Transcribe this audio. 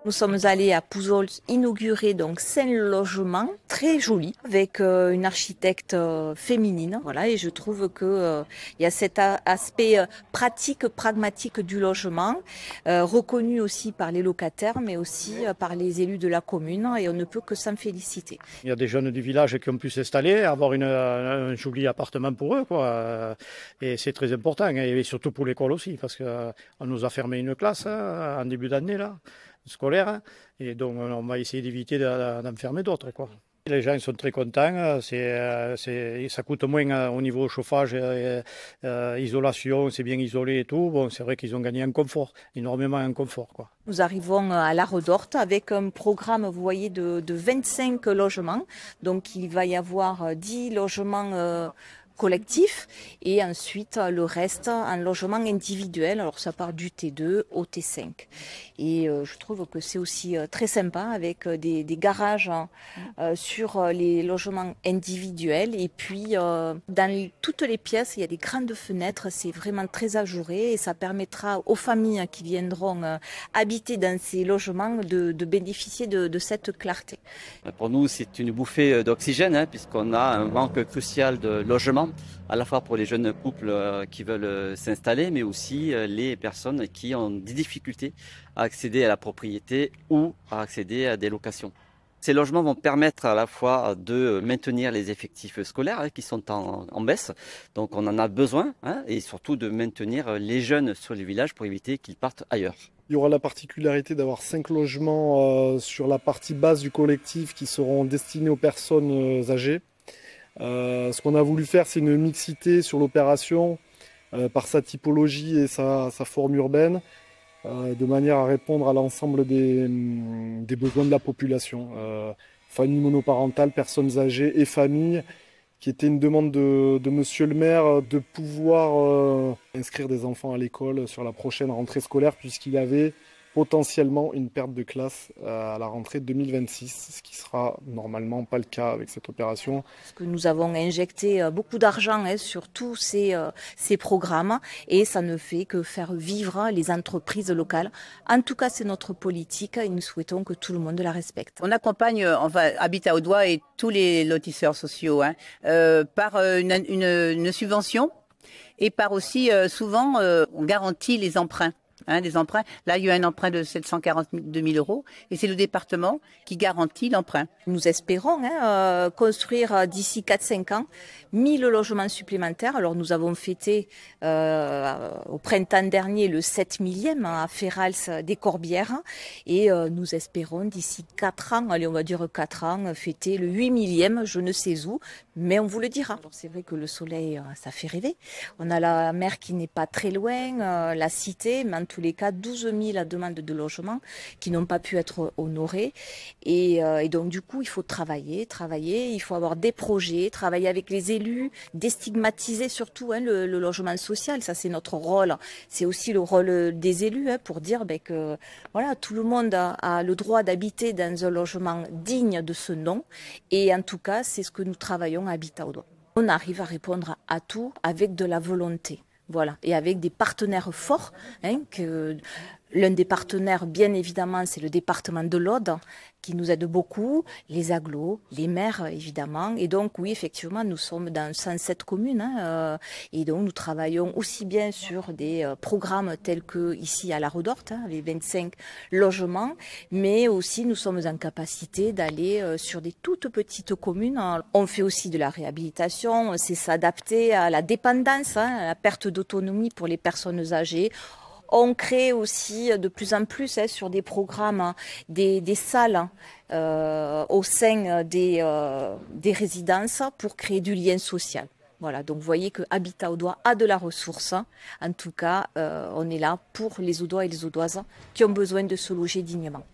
Nous sommes allés à Pouzzols inaugurer donc 5 logements très jolis avec une architecte féminine. Voilà, et je trouve que il y a cet aspect pratique, pragmatique du logement, reconnu aussi par les locataires, mais aussi par les élus de la commune, et on ne peut que s'en féliciter. Il y a des jeunes du village qui ont pu s'installer, avoir un joli appartement pour eux, quoi. Et c'est très important, hein, et surtout pour l'école aussi, parce qu'on nous a fermé une classe hein, en début d'année là, scolaire, hein, et donc on va essayer d'éviter d'en fermer d'autres, quoi. Les gens sont très contents, ça coûte moins au niveau chauffage, isolation, c'est bien isolé et tout. Bon, c'est vrai qu'ils ont gagné en confort, énormément en confort, quoi. Nous arrivons à La Redorte avec un programme, vous voyez, de 25 logements. Donc il va y avoir 10 logements collectifs et ensuite le reste en logement individuel. Alors ça part du T2 au T5. Et je trouve que c'est aussi très sympa avec des garages sur les logements individuels. Et puis dans toutes les pièces, il y a des grandes fenêtres. C'est vraiment très ajouré et ça permettra aux familles qui viendront habiter dans ces logements de bénéficier de cette clarté. Pour nous, c'est une bouffée d'oxygène hein, puisqu'on a un manque crucial de logements, à la fois pour les jeunes couples qui veulent s'installer, mais aussi les personnes qui ont des difficultés à accéder à la propriété ou à accéder à des locations. Ces logements vont permettre à la fois de maintenir les effectifs scolaires hein, qui sont en baisse, donc on en a besoin, hein, et surtout de maintenir les jeunes sur les villages pour éviter qu'ils partent ailleurs. Il y aura la particularité d'avoir 5 logements sur la partie basse du collectif qui seront destinés aux personnes âgées. Ce qu'on a voulu faire, c'est une mixité sur l'opération par sa typologie et sa forme urbaine, de manière à répondre à l'ensemble des besoins de la population. Familles monoparentales, personnes âgées et familles, qui était une demande de Monsieur le maire de pouvoir inscrire des enfants à l'école sur la prochaine rentrée scolaire, puisqu'il y avait potentiellement une perte de classe à la rentrée 2026, ce qui sera normalement pas le cas avec cette opération. Parce que nous avons injecté beaucoup d'argent sur tous ces programmes et ça ne fait que faire vivre les entreprises locales. En tout cas, c'est notre politique et nous souhaitons que tout le monde la respecte. On accompagne Habitat Audois et tous les lotisseurs sociaux par une subvention et par aussi souvent on garantit les emprunts. Des emprunts. Là, il y a un emprunt de 742 000 € et c'est le département qui garantit l'emprunt. Nous espérons construire d'ici 4-5 ans 1000 logements supplémentaires. Alors nous avons fêté au printemps dernier le 7 millième à Ferrals des Corbières et nous espérons d'ici 4 ans, allez on va dire 4 ans, fêter le 8 millième, je ne sais où, mais on vous le dira. C'est vrai que le soleil, ça fait rêver. On a la mer qui n'est pas très loin, la cité, mais en tous les cas 12 000 demandes de logement qui n'ont pas pu être honorées. Et donc du coup, il faut travailler, il faut avoir des projets, travailler avec les élus, déstigmatiser surtout le logement social. Ça, c'est notre rôle. C'est aussi le rôle des élus pour dire que voilà, tout le monde a le droit d'habiter dans un logement digne de ce nom. Et en tout cas, c'est ce que nous travaillons à Habitat Audois. On arrive à répondre à tout avec de la volonté. Voilà, et avec des partenaires forts, que l'un des partenaires, bien évidemment, c'est le département de l'Aude, qui nous aide beaucoup, les agglos, les maires, évidemment. Et donc, oui, effectivement, nous sommes dans 107 communes, et donc nous travaillons aussi bien sur des programmes tels que ici à La Redorte, les 25 logements, mais aussi nous sommes en capacité d'aller sur des toutes petites communes. On fait aussi de la réhabilitation, c'est s'adapter à la dépendance, à la perte d'autonomie pour les personnes âgées. On crée aussi de plus en plus sur des programmes des salles au sein des résidences pour créer du lien social. Voilà, donc vous voyez que Habitat Audois a de la ressource. En tout cas, on est là pour les Audois et les Audoises qui ont besoin de se loger dignement.